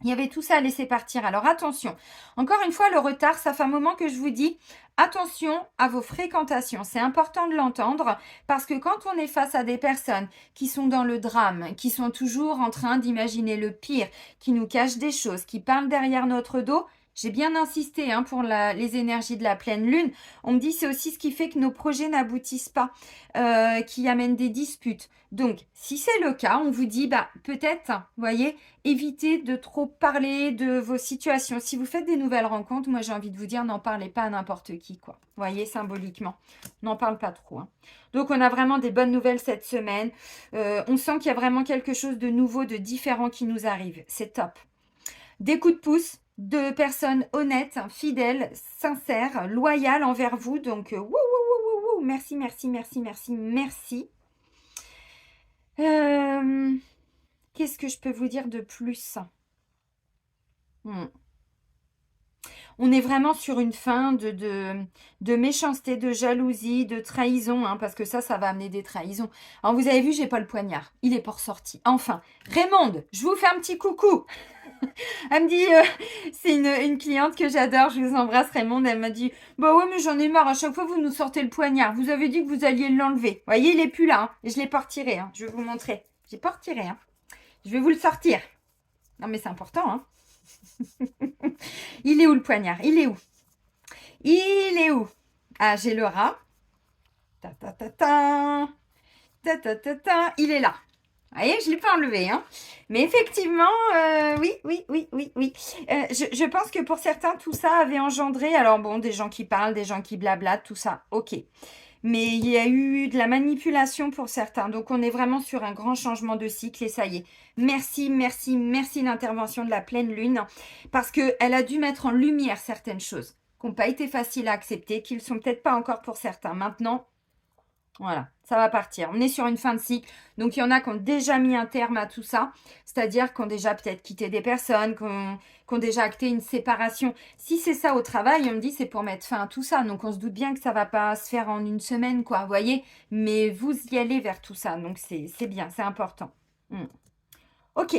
Il y avait tout ça à laisser partir. Alors attention, encore une fois, le retard, ça fait un moment que je vous dis, attention à vos fréquentations. C'est important de l'entendre parce que quand on est face à des personnes qui sont dans le drame, qui sont toujours en train d'imaginer le pire, qui nous cachent des choses, qui parlent derrière notre dos, j'ai bien insisté hein, pour les énergies de la pleine lune. On me dit c'est aussi ce qui fait que nos projets n'aboutissent pas, qui amènent des disputes. Donc, si c'est le cas, on vous dit, bah peut-être, vous voyez, évitez de trop parler de vos situations. Si vous faites des nouvelles rencontres, moi j'ai envie de vous dire, n'en parlez pas à n'importe qui, quoi. Vous voyez, symboliquement, n'en parle pas trop, hein. Donc, on a vraiment des bonnes nouvelles cette semaine. On sent qu'il y a vraiment quelque chose de nouveau, de différent qui nous arrive. C'est top. Des coups de pouce de personnes honnêtes, fidèles, sincères, loyales envers vous. Donc, merci, merci, merci, merci, merci. Qu'est-ce que je peux vous dire de plus? On est vraiment sur une fin de méchanceté, de jalousie, de trahison, hein, parce que ça va amener des trahisons. Alors, vous avez vu, j'ai pas le poignard. Il est pas ressorti. Enfin, Raymonde, je vous fais un petit coucou. Elle me dit, c'est une cliente que j'adore, je vous embrasse Raymonde, elle m'a dit, bah ouais mais j'en ai marre, à chaque fois vous nous sortez le poignard, vous avez dit que vous alliez l'enlever. Vous voyez, il est plus là, hein, et je l'ai pas retiré, hein, je vais vous montrer. J'ai pas retiré, hein. Je vais vous le sortir. Non mais c'est important, hein. Il est où le poignard? Il est où? Il est où? Ah, j'ai le rat. Ta ta ta ta. Ta ta ta ta. Il est là. Vous voyez, je ne l'ai pas enlevé, hein. Mais effectivement, oui. Je pense que pour certains, tout ça avait engendré, alors bon, des gens qui parlent, des gens qui blablatent, tout ça, ok. Mais il y a eu de la manipulation pour certains. Donc, on est vraiment sur un grand changement de cycle et ça y est. Merci, merci, merci l'intervention de la pleine lune parce qu'elle a dû mettre en lumière certaines choses qui n'ont pas été faciles à accepter, qui ne le sont peut-être pas encore pour certains. Maintenant, voilà, ça va partir. On est sur une fin de cycle. Donc, il y en a qui ont déjà mis un terme à tout ça. C'est-à-dire qui ont déjà peut-être quitté des personnes, qui ont déjà acté une séparation. Si c'est ça au travail, on me dit c'est pour mettre fin à tout ça. Donc, on se doute bien que ça va pas se faire en une semaine, quoi. Vous voyez? Mais vous y allez vers tout ça. Donc, c'est bien, c'est important. Ok.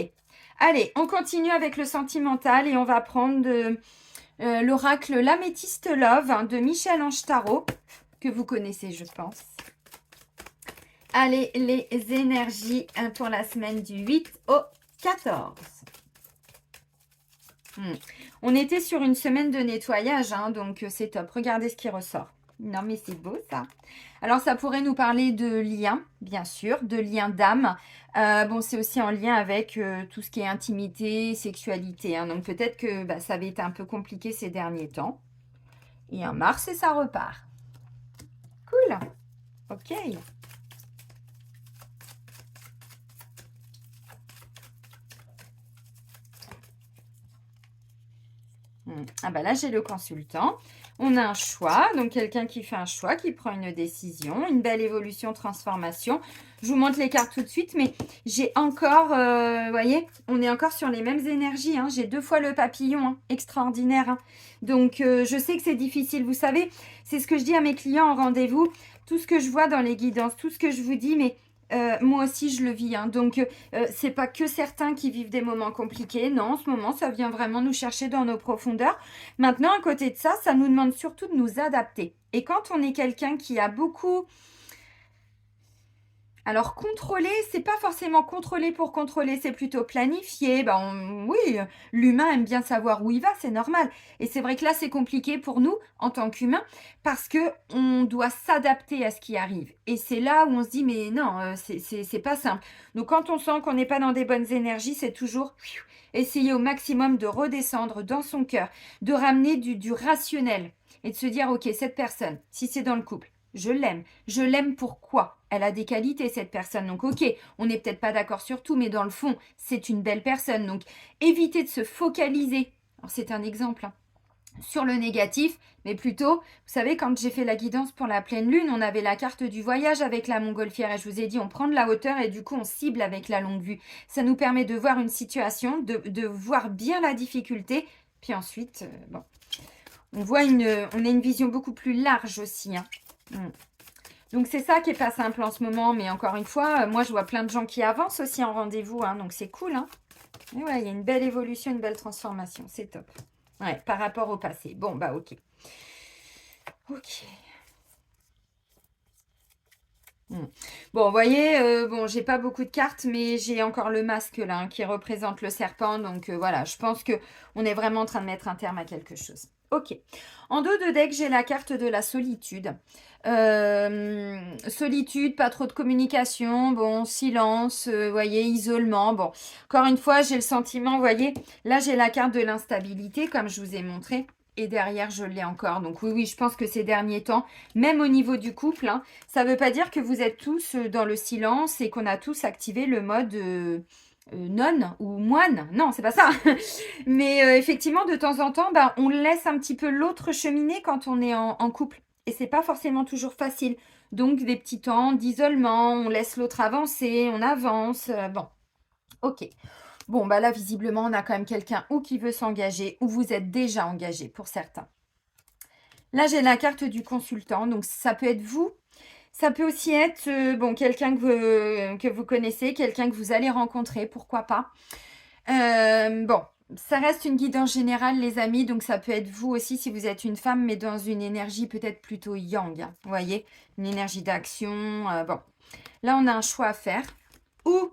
Allez, on continue avec le sentimental et on va prendre l'oracle L'Améthyste Love hein, de Michel-Ange Tarot, que vous connaissez, je pense. Allez, les énergies pour la semaine du 8 au 14. On était sur une semaine de nettoyage, hein, donc c'est top. Regardez ce qui ressort. Non, mais c'est beau, ça. Alors, ça pourrait nous parler de liens, bien sûr, de liens d'âme. Bon, c'est aussi en lien avec tout ce qui est intimité, sexualité, hein, donc, peut-être que ça avait été un peu compliqué ces derniers temps. Et en mars, et ça repart. Cool. Ok. Ah bah là, j'ai le consultant. On a un choix, donc quelqu'un qui fait un choix, qui prend une décision, une belle évolution, transformation. Je vous montre les cartes tout de suite, mais j'ai encore, vous voyez, on est encore sur les mêmes énergies, hein. J'ai 2 fois le papillon, hein, extraordinaire, hein. Donc, je sais que c'est difficile, vous savez, c'est ce que je dis à mes clients en rendez-vous, tout ce que je vois dans les guidances, tout ce que je vous dis, mais moi aussi, je le vis, hein. Donc, c'est pas que certains qui vivent des moments compliqués. Non, en ce moment, ça vient vraiment nous chercher dans nos profondeurs. Maintenant, à côté de ça, ça nous demande surtout de nous adapter. Et quand on est quelqu'un qui a beaucoup Alors contrôler, c'est pas forcément contrôler pour contrôler, c'est plutôt planifier. Oui, l'humain aime bien savoir où il va, c'est normal. Et c'est vrai que là, c'est compliqué pour nous en tant qu'humains parce que on doit s'adapter à ce qui arrive. Et c'est là où on se dit mais non, c'est pas simple. Donc quand on sent qu'on n'est pas dans des bonnes énergies, c'est toujours essayer au maximum de redescendre dans son cœur, de ramener du rationnel et de se dire ok, cette personne, si c'est dans le couple, je l'aime. Je l'aime pourquoi? Elle a des qualités, cette personne. Donc, ok, on n'est peut-être pas d'accord sur tout, mais dans le fond, c'est une belle personne. Donc, évitez de se focaliser. Alors, c'est un exemple, hein, sur le négatif, mais plutôt, vous savez, quand j'ai fait la guidance pour la pleine lune, on avait la carte du voyage avec la montgolfière et je vous ai dit, on prend de la hauteur et du coup, on cible avec la longue vue. Ça nous permet de voir une situation, de voir bien la difficulté, puis ensuite, on a une vision beaucoup plus large aussi, hein. Donc, c'est ça qui est pas simple en ce moment. Mais encore une fois, moi, je vois plein de gens qui avancent aussi en rendez-vous, hein, donc, c'est cool, hein. Et ouais, il y a une belle évolution, une belle transformation. C'est top. Ouais, par rapport au passé. Bon, bah, ok. Ok. Bon, vous voyez, bon, j'ai pas beaucoup de cartes, mais j'ai encore le masque là, hein, qui représente le serpent. Donc voilà, je pense que on est vraiment en train de mettre un terme à quelque chose. Ok. En dos de deck, j'ai la carte de la solitude. Solitude, pas trop de communication, bon, silence, vous voyez, isolement. Bon, encore une fois, j'ai le sentiment, vous voyez, là j'ai la carte de l'instabilité, comme je vous ai montré. Et derrière, je l'ai encore. Donc oui, je pense que ces derniers temps, même au niveau du couple, hein, ça ne veut pas dire que vous êtes tous dans le silence et qu'on a tous activé le mode nonne ou moine. Non, c'est pas ça. Mais effectivement, de temps en temps, on laisse un petit peu l'autre cheminer quand on est en couple. Et c'est pas forcément toujours facile. Donc, des petits temps d'isolement, on laisse l'autre avancer, on avance. Bon, ok. Bon, bah là, visiblement, on a quand même quelqu'un ou qui veut s'engager ou vous êtes déjà engagé pour certains. Là, j'ai la carte du consultant. Donc, ça peut être vous. Ça peut aussi être quelqu'un que vous connaissez, quelqu'un que vous allez rencontrer, pourquoi pas. Bon, ça reste une guidance générale, les amis, donc ça peut être vous aussi si vous êtes une femme, mais dans une énergie peut-être plutôt yang, hein, vous voyez, une énergie d'action. Bon, là, on a un choix à faire. Ou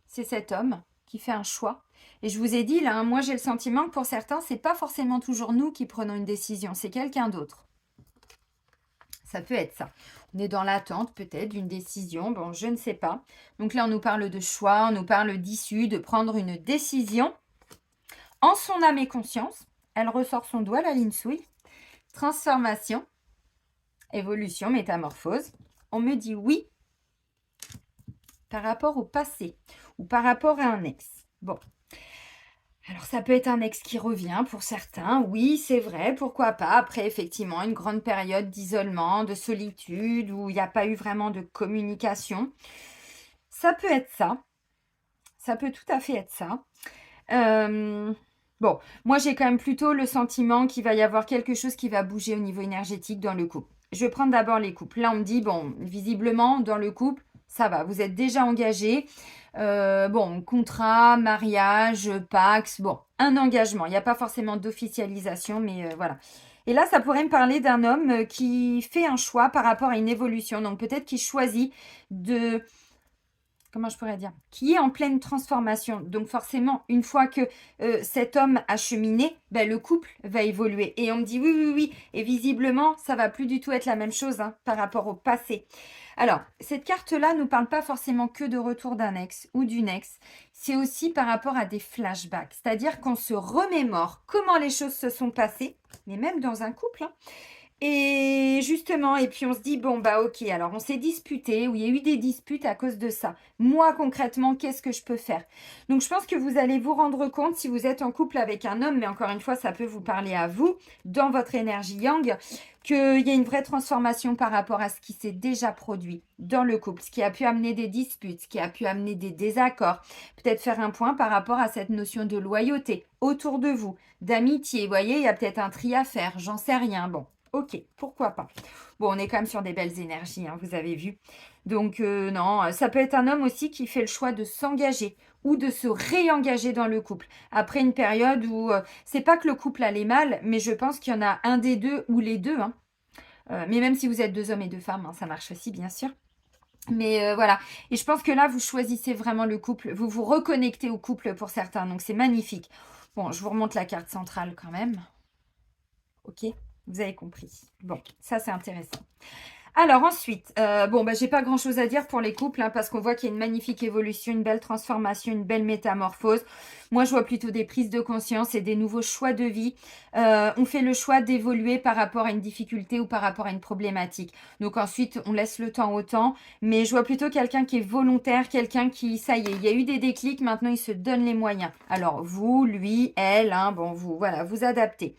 c'est cet homme qui fait un choix. Et je vous ai dit, là, hein, moi, j'ai le sentiment que pour certains, c'est pas forcément toujours nous qui prenons une décision, c'est quelqu'un d'autre. Ça peut être ça. On est dans l'attente peut-être d'une décision. Bon, je ne sais pas. Donc là, on nous parle de choix, on nous parle d'issue, de prendre une décision. En son âme et conscience, elle ressort son doigt, la ligne souille. Transformation, évolution, métamorphose. On me dit oui par rapport au passé ou par rapport à un ex. Bon. Alors, ça peut être un ex qui revient pour certains. Oui, c'est vrai, pourquoi pas. Après, effectivement, une grande période d'isolement, de solitude, où il n'y a pas eu vraiment de communication. Ça peut être ça. Ça peut tout à fait être ça. Bon, moi, j'ai quand même plutôt le sentiment qu'il va y avoir quelque chose qui va bouger au niveau énergétique dans le couple. Je vais prendre d'abord les couples. Là, on me dit, bon, visiblement, dans le couple, ça va, vous êtes déjà engagés. Contrat, mariage, Pax, bon, un engagement. Il n'y a pas forcément d'officialisation, mais voilà. Et là, ça pourrait me parler d'un homme qui fait un choix par rapport à une évolution. Donc, peut-être qu'il choisit de... Comment je pourrais dire? Qui est en pleine transformation. Donc, forcément, une fois que cet homme a cheminé, le couple va évoluer. Et on me dit oui. Et visiblement, ça va plus du tout être la même chose, hein, par rapport au passé. Alors, cette carte-là ne parle pas forcément que de retour d'un ex ou d'une ex. C'est aussi par rapport à des flashbacks. C'est-à-dire qu'on se remémore comment les choses se sont passées, mais même dans un couple, hein. Et justement, et puis on se dit, bon, ok, alors on s'est disputé, ou il y a eu des disputes à cause de ça. Moi, concrètement, qu'est-ce que je peux faire? Donc, je pense que vous allez vous rendre compte, si vous êtes en couple avec un homme, mais encore une fois, ça peut vous parler à vous, dans votre énergie yang, qu'il y a une vraie transformation par rapport à ce qui s'est déjà produit dans le couple, ce qui a pu amener des disputes, ce qui a pu amener des désaccords. Peut-être faire un point par rapport à cette notion de loyauté autour de vous, d'amitié. Vous voyez, il y a peut-être un tri à faire, j'en sais rien. Bon. Ok, pourquoi pas. Bon, on est quand même sur des belles énergies, hein, vous avez vu. Donc, non, ça peut être un homme aussi qui fait le choix de s'engager ou de se réengager dans le couple. Après une période où, c'est pas que le couple allait mal, mais je pense qu'il y en a un des deux ou les deux, hein. Mais même si vous êtes deux hommes et deux femmes, hein, ça marche aussi, bien sûr. Mais voilà. Et je pense que là, vous choisissez vraiment le couple. Vous vous reconnectez au couple pour certains. Donc, c'est magnifique. Bon, je vous remonte la carte centrale quand même. Ok, vous avez compris. Bon, ça, c'est intéressant. Alors ensuite, bon, bah, j'ai pas grand-chose à dire pour les couples, hein, parce qu'on voit qu'il y a une magnifique évolution, une belle transformation, une belle métamorphose. Moi, je vois plutôt des prises de conscience et des nouveaux choix de vie. On fait le choix d'évoluer par rapport à une difficulté ou par rapport à une problématique. Donc ensuite, on laisse le temps au temps, mais je vois plutôt quelqu'un qui est volontaire, quelqu'un qui, ça y est, il y a eu des déclics, maintenant il se donne les moyens. Alors vous, lui, elle, hein, bon, vous, voilà, vous adaptez.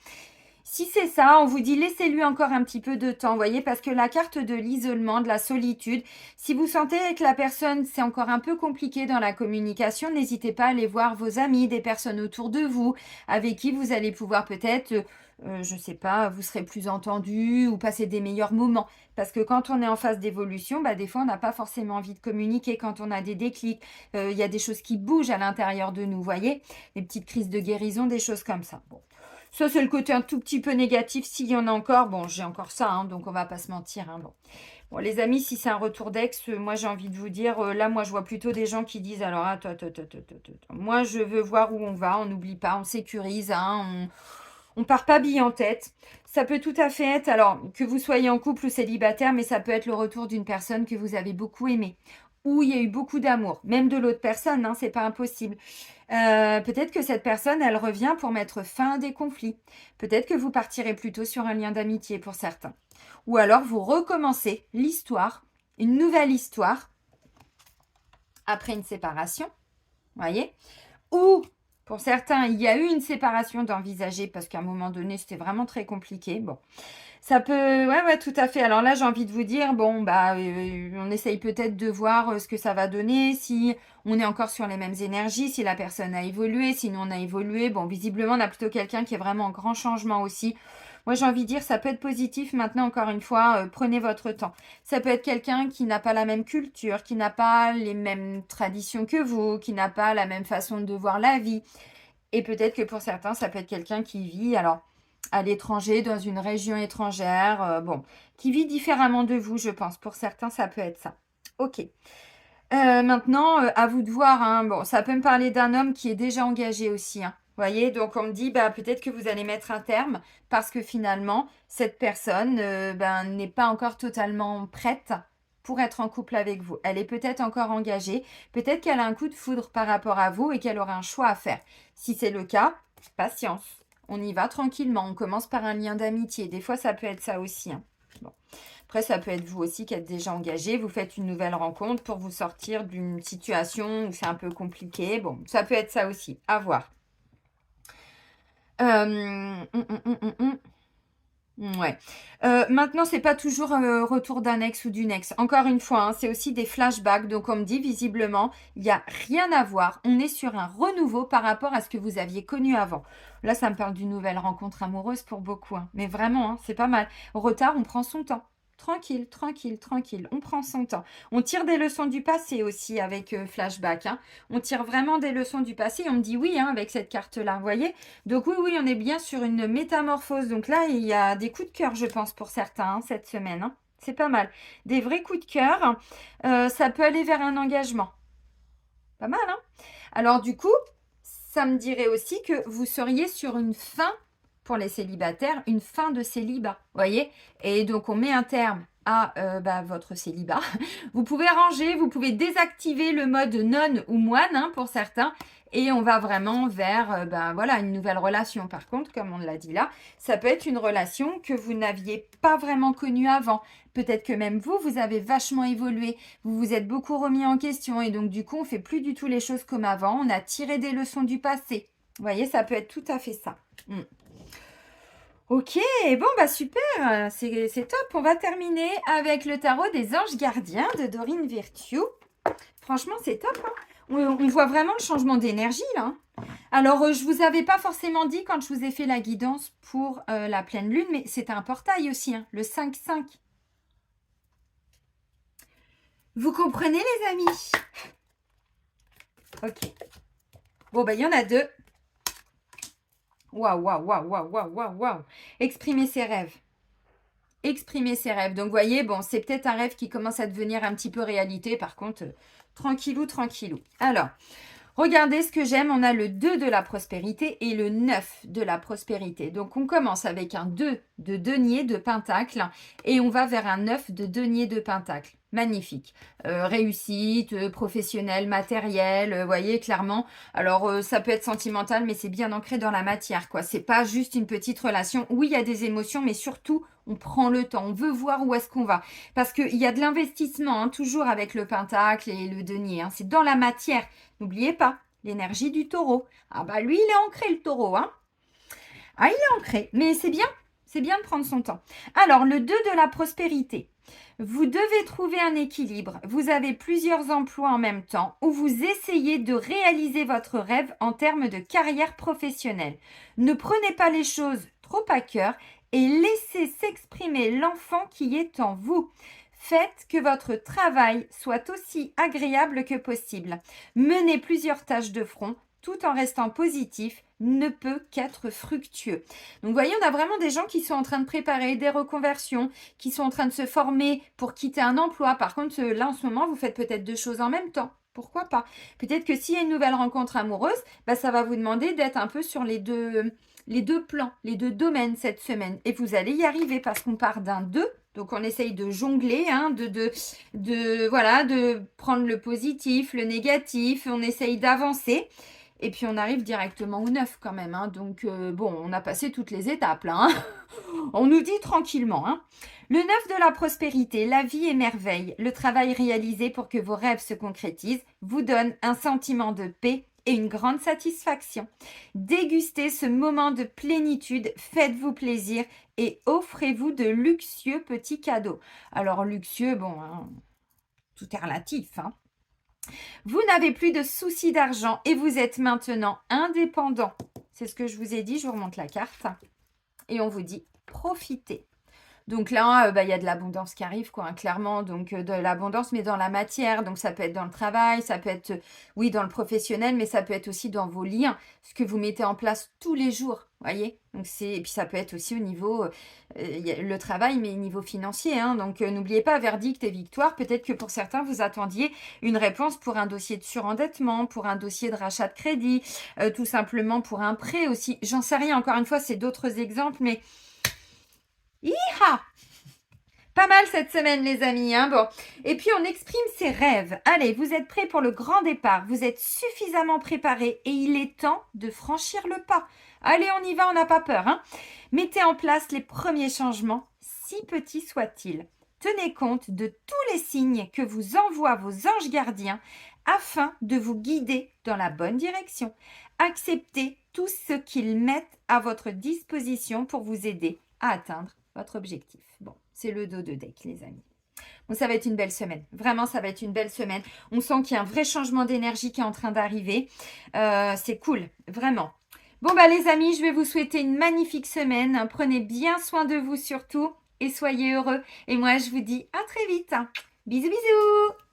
Si c'est ça, on vous dit laissez-lui encore un petit peu de temps, vous voyez, parce que la carte de l'isolement, de la solitude, si vous sentez que la personne, c'est encore un peu compliqué dans la communication, n'hésitez pas à aller voir vos amis, des personnes autour de vous, avec qui vous allez pouvoir peut-être, je ne sais pas, vous serez plus entendu ou passer des meilleurs moments. Parce que quand on est en phase d'évolution, bah, des fois, on n'a pas forcément envie de communiquer quand on a des déclics. Il y a des choses qui bougent à l'intérieur de nous, vous voyez, des petites crises de guérison, des choses comme ça. Bon. Ça, c'est le côté un tout petit peu négatif. S'il y en a encore, bon, j'ai encore ça, hein, donc on va pas se mentir. Hein, bon. Bon, les amis, si c'est un retour d'ex, moi, j'ai envie de vous dire, là, moi, je vois plutôt des gens qui disent, alors, attends, attends, attends, attends, attends, attends. Moi, je veux voir où on va, on n'oublie pas, on sécurise, hein, on part pas bille en tête. Ça peut tout à fait être, alors, que vous soyez en couple ou célibataire, mais ça peut être le retour d'une personne que vous avez beaucoup aimée, où il y a eu beaucoup d'amour, même de l'autre personne, hein, c'est pas impossible. Peut-être que cette personne, elle revient pour mettre fin à des conflits. Peut-être que vous partirez plutôt sur un lien d'amitié pour certains. Ou alors vous recommencez l'histoire, une nouvelle histoire, après une séparation, voyez. Ou pour certains, il y a eu une séparation d'envisager parce qu'à un moment donné, c'était vraiment très compliqué. Bon, ça peut, ouais, tout à fait. Alors là, j'ai envie de vous dire, bon, bah, on essaye peut-être de voir ce que ça va donner, si on est encore sur les mêmes énergies, si la personne a évolué, si nous on a évolué. Bon, visiblement, on a plutôt quelqu'un qui est vraiment en grand changement aussi. Moi, j'ai envie de dire, ça peut être positif. Maintenant, encore une fois, prenez votre temps. Ça peut être quelqu'un qui n'a pas la même culture, qui n'a pas les mêmes traditions que vous, qui n'a pas la même façon de voir la vie. Et peut-être que pour certains, ça peut être quelqu'un qui vit, alors, à l'étranger, dans une région étrangère, bon, qui vit différemment de vous, je pense. Pour certains, ça peut être ça. Ok. Maintenant, à vous de voir, hein. Bon, ça peut me parler d'un homme qui est déjà engagé aussi, hein. Vous voyez, donc on me dit, bah, peut-être que vous allez mettre un terme parce que finalement, cette personne ben, n'est pas encore totalement prête pour être en couple avec vous. Elle est peut-être encore engagée, peut-être qu'elle a un coup de foudre par rapport à vous et qu'elle aura un choix à faire. Si c'est le cas, patience. On y va tranquillement. On commence par un lien d'amitié. Des fois, ça peut être ça aussi, hein. Bon. Après, ça peut être vous aussi qui êtes déjà engagé. Vous faites une nouvelle rencontre pour vous sortir d'une situation où c'est un peu compliqué. Bon, ça peut être ça aussi. À voir. Ouais. Maintenant, c'est pas toujours retour d'un ex ou d'une ex. Encore une fois, hein, c'est aussi des flashbacks. Donc, on me dit visiblement, il n'y a rien à voir. On est sur un renouveau par rapport à ce que vous aviez connu avant. Là, ça me parle d'une nouvelle rencontre amoureuse pour beaucoup, hein. Mais vraiment, hein, c'est pas mal. Au retard, on prend son temps. Tranquille, tranquille, tranquille. On prend son temps. On tire des leçons du passé aussi avec flashback, hein. On tire vraiment des leçons du passé. Et on me dit oui, hein, avec cette carte-là. Vous voyez? Donc oui, oui, on est bien sur une métamorphose. Donc là, il y a des coups de cœur, je pense, pour certains, hein, cette semaine, hein. C'est pas mal. Des vrais coups de cœur. Ça peut aller vers un engagement. Pas mal, hein? Alors du coup, ça me dirait aussi que vous seriez sur une fin, pour les célibataires, une fin de célibat. Voyez? Et donc, on met un terme à bah, votre célibat. Vous pouvez ranger, vous pouvez désactiver le mode non ou moine, hein, pour certains. Et on va vraiment vers ben, voilà, une nouvelle relation. Par contre, comme on l'a dit là, ça peut être une relation que vous n'aviez pas vraiment connue avant. Peut-être que même vous, vous avez vachement évolué. Vous vous êtes beaucoup remis en question. Et donc, du coup, on fait plus du tout les choses comme avant. On a tiré des leçons du passé. Vous voyez, ça peut être tout à fait ça. Ok, bon bah super, c'est top. On va terminer avec le tarot des anges gardiens de Dorine Virtue. Franchement, c'est top, hein. On voit vraiment le changement d'énergie là, hein. Alors, je vous avais pas forcément dit quand je vous ai fait la guidance pour la pleine lune, mais c'est un portail aussi, hein, le 5-5. Vous comprenez les amis? Ok. Bon, bah il y en a deux. Waouh, waouh, waouh, waouh, waouh, waouh, waouh. Exprimer ses rêves. exprimer ses rêves. Donc, vous voyez, bon, c'est peut-être un rêve qui commence à devenir un petit peu réalité. Par contre, tranquillou, tranquillou. Alors, regardez ce que j'aime. On a le 2 de la prospérité et le 9 de la prospérité. Donc, on commence avec un 2 de denier de pentacle et on va vers un 9 de denier de pentacle. Magnifique. Réussite, professionnelle, matérielle, vous voyez, clairement. Alors, ça peut être sentimental, mais c'est bien ancré dans la matière, quoi. C'est pas juste une petite relation. Oui, il y a des émotions, mais surtout, on prend le temps. On veut voir où est-ce qu'on va. Parce qu'il y a de l'investissement, hein, toujours avec le pentacle et le denier. Hein. C'est dans la matière. N'oubliez pas, l'énergie du taureau. Ah bah lui, il est ancré, le taureau. Hein. Ah, il est ancré. Mais c'est bien. C'est bien de prendre son temps. Alors, le 2 de la prospérité. Vous devez trouver un équilibre. Vous avez plusieurs emplois en même temps ou vous essayez de réaliser votre rêve en termes de carrière professionnelle. Ne prenez pas les choses trop à cœur et laissez s'exprimer l'enfant qui est en vous. Faites que votre travail soit aussi agréable que possible. Menez plusieurs tâches de front tout en restant positif ne peut qu'être fructueux. Donc, vous voyez, on a vraiment des gens qui sont en train de préparer des reconversions, qui sont en train de se former pour quitter un emploi. Par contre, là, en ce moment, vous faites peut-être deux choses en même temps. Pourquoi pas? Peut-être que s'il y a une nouvelle rencontre amoureuse, bah, ça va vous demander d'être un peu sur les deux plans, les deux domaines cette semaine. Et vous allez y arriver parce qu'on part d'un 2. Donc, on essaye de jongler, hein, de prendre le positif, le négatif. On essaye d'avancer. Et puis, on arrive directement au 9 quand même. Hein. Donc, bon, on a passé toutes les étapes là. Hein. On nous dit tranquillement. Hein. Le 9 de la prospérité, la vie est merveille. Le travail réalisé pour que vos rêves se concrétisent vous donne un sentiment de paix et une grande satisfaction. Dégustez ce moment de plénitude, faites-vous plaisir et offrez-vous de luxueux petits cadeaux. Alors, luxueux, bon, hein, tout est relatif, hein. Vous n'avez plus de soucis d'argent et vous êtes maintenant indépendant. C'est ce que je vous ai dit, je vous remonte la carte. Et on vous dit, profitez. Donc là, il y a de l'abondance qui arrive, quoi, hein, clairement. Donc de l'abondance, mais dans la matière. Donc ça peut être dans le travail, ça peut être, oui, dans le professionnel, mais ça peut être aussi dans vos liens, ce que vous mettez en place tous les jours, voyez. Donc et puis ça peut être aussi au niveau, le travail, mais au niveau financier. Hein, donc n'oubliez pas, verdict et victoire. Peut-être que pour certains, vous attendiez une réponse pour un dossier de surendettement, pour un dossier de rachat de crédit, tout simplement pour un prêt aussi. J'en sais rien, encore une fois, c'est d'autres exemples, mais... Hi-ha! Pas mal cette semaine, les amis. Hein, bon. Et puis, on exprime ses rêves. Allez, vous êtes prêts pour le grand départ. Vous êtes suffisamment préparés et il est temps de franchir le pas. Allez, on y va, on n'a pas peur. Hein. Mettez en place les premiers changements, si petits soient-ils. Tenez compte de tous les signes que vous envoient vos anges gardiens afin de vous guider dans la bonne direction. Acceptez tout ce qu'ils mettent à votre disposition pour vous aider à atteindre votre objectif. Bon, c'est le dos de deck, les amis. Bon, ça va être une belle semaine. Vraiment, ça va être une belle semaine. On sent qu'il y a un vrai changement d'énergie qui est en train d'arriver. C'est cool, vraiment. Bon, les amis, je vais vous souhaiter une magnifique semaine. Prenez bien soin de vous surtout et soyez heureux. Et moi, je vous dis à très vite. Bisous, bisous.